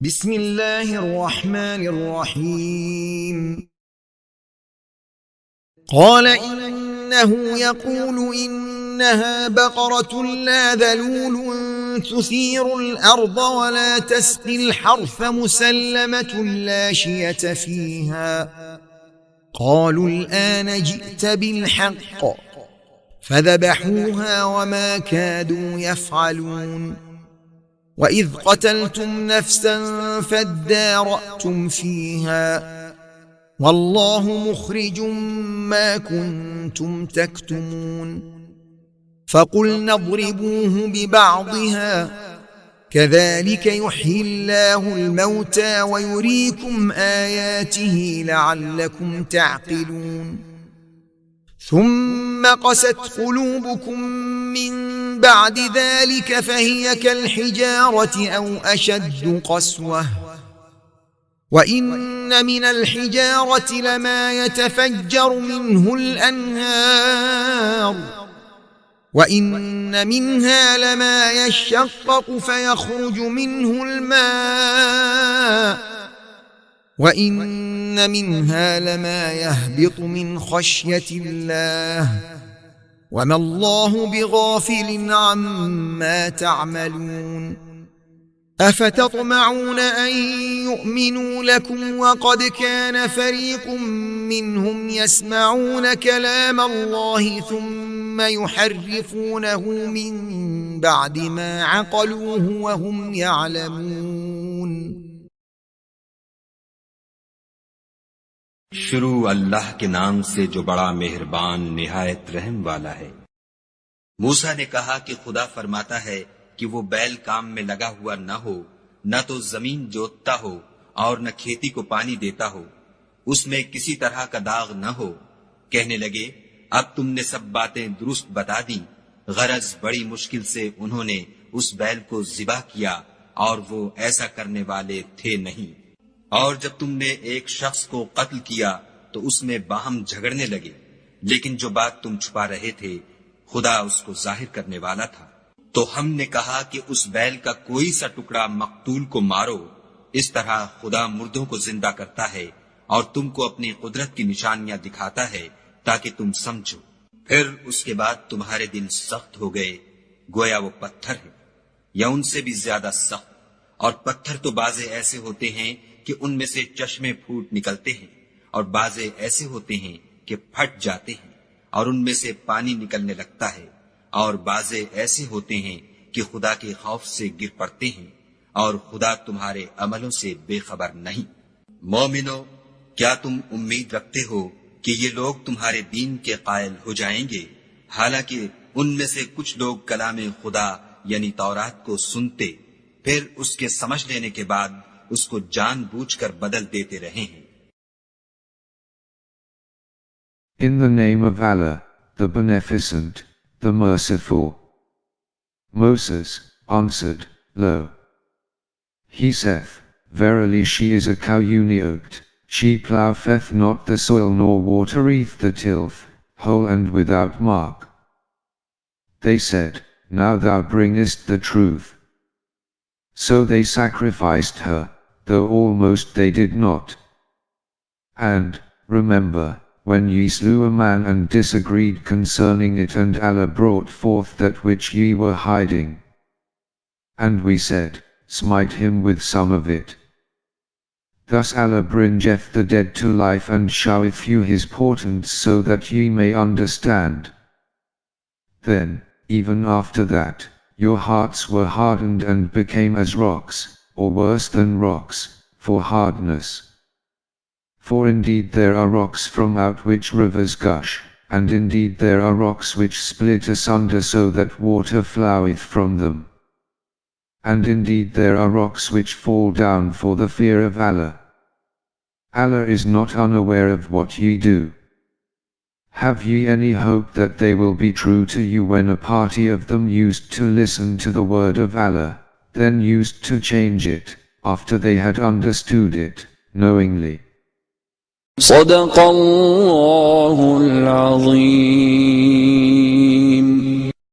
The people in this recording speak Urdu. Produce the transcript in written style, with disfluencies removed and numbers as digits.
بسم الله الرحمن الرحيم قال إنه يقول إنها بقرة لا ذلول تثير الأرض ولا تسقي الحرث مسلمة لا شية فيها قالوا الآن جئت بالحق فذبحوها وما كادوا يفعلون وَإِذْ قَتَلْتُمْ نَفْسًا فَادَّارَأْتُمْ فِيهَا وَاللَّهُ مُخْرِجٌ مَا كُنْتُمْ تَكْتُمُونَ فَقُلْنَا اضْرِبُوهُ بِبَعْضِهَا كَذَلِكَ يُحْيِي اللَّهُ الْمَوْتَى وَيُرِيكُمْ آيَاتِهِ لَعَلَّكُمْ تَعْقِلُونَ ثُمَّ قَسَتْ قُلُوبُكُمْ مِنْ بعد ذلك فهي كالحجارة أو أشد قسوة وإن من الحجارة لما يتفجر منه الأنهار وإن منها لما يشقق فيخرج منه الماء وإن منها لما يهبط من خشية الله وما الله بغافل عما تعملون أفتطمعون أن يؤمنوا لكم وقد كان فريق منهم يسمعون كلام الله ثم يحرفونه من بعد ما عقلوه وهم يعلمون شروع اللہ کے نام سے جو بڑا مہربان نہایت رحم والا ہے۔ موسیٰ نے کہا کہ خدا فرماتا ہے کہ وہ بیل کام میں لگا ہوا نہ ہو، نہ تو زمین جوتتا ہو اور نہ کھیتی کو پانی دیتا ہو، اس میں کسی طرح کا داغ نہ ہو۔ کہنے لگے اب تم نے سب باتیں درست بتا دی، غرض بڑی مشکل سے انہوں نے اس بیل کو ذبح کیا اور وہ ایسا کرنے والے تھے نہیں۔ اور جب تم نے ایک شخص کو قتل کیا تو اس میں باہم جھگڑنے لگے، لیکن جو بات تم چھپا رہے تھے خدا اس کو ظاہر کرنے والا تھا۔ تو ہم نے کہا کہ اس بیل کا کوئی سا ٹکڑا مقتول کو مارو، اس طرح خدا مردوں کو زندہ کرتا ہے اور تم کو اپنی قدرت کی نشانیاں دکھاتا ہے تاکہ تم سمجھو۔ پھر اس کے بعد تمہارے دل سخت ہو گئے گویا وہ پتھر ہے یا ان سے بھی زیادہ سخت، اور پتھر تو بعضے ایسے ہوتے ہیں کہ ان میں سے چشمے پھوٹ نکلتے ہیں اور بعضے ایسے ہوتے ہیں کہ پھٹ جاتے ہیں اور ان میں سے پانی نکلنے لگتا ہے، اور بعضے ایسے ہوتے ہیں کہ خدا کے خوف سے گر پڑتے ہیں، اور خدا تمہارے عملوں سے بے خبر نہیں۔ مومنو، کیا تم امید رکھتے ہو کہ یہ لوگ تمہارے دین کے قائل ہو جائیں گے؟ حالانکہ ان میں سے کچھ لوگ کلام خدا یعنی تورات کو سنتے پھر اس کے سمجھ لینے کے بعد اس کو جان بوجھ کر بدل دیتے رہے ہیں۔ In the name of Allah, the Beneficent, the Merciful. Moses answered, Lo. He saith, Verily she is a cow unyoked, she plougheth not the soil nor watereth the tilth, whole and without mark. They said, Now thou bringest the truth. So they sacrificed her, though almost they did not. And, remember, when ye slew a man and disagreed concerning it, and Allah brought forth that which ye were hiding. And we said, Smite him with some of it. Thus Allah bringeth the dead to life and showeth you his portents so that ye may understand. Then, even after that, your hearts were hardened and became as rocks, or worse than rocks, for hardness. For indeed there are rocks from out which rivers gush, and indeed there are rocks which split asunder so that water floweth from them. And indeed there are rocks which fall down for the fear of Allah. Allah is not unaware of what ye do. Have ye any hope that they will be true to you when a party of them used to listen to the word of Allah, then used to change it, after they had understood it, knowingly? صدق الله العظيم.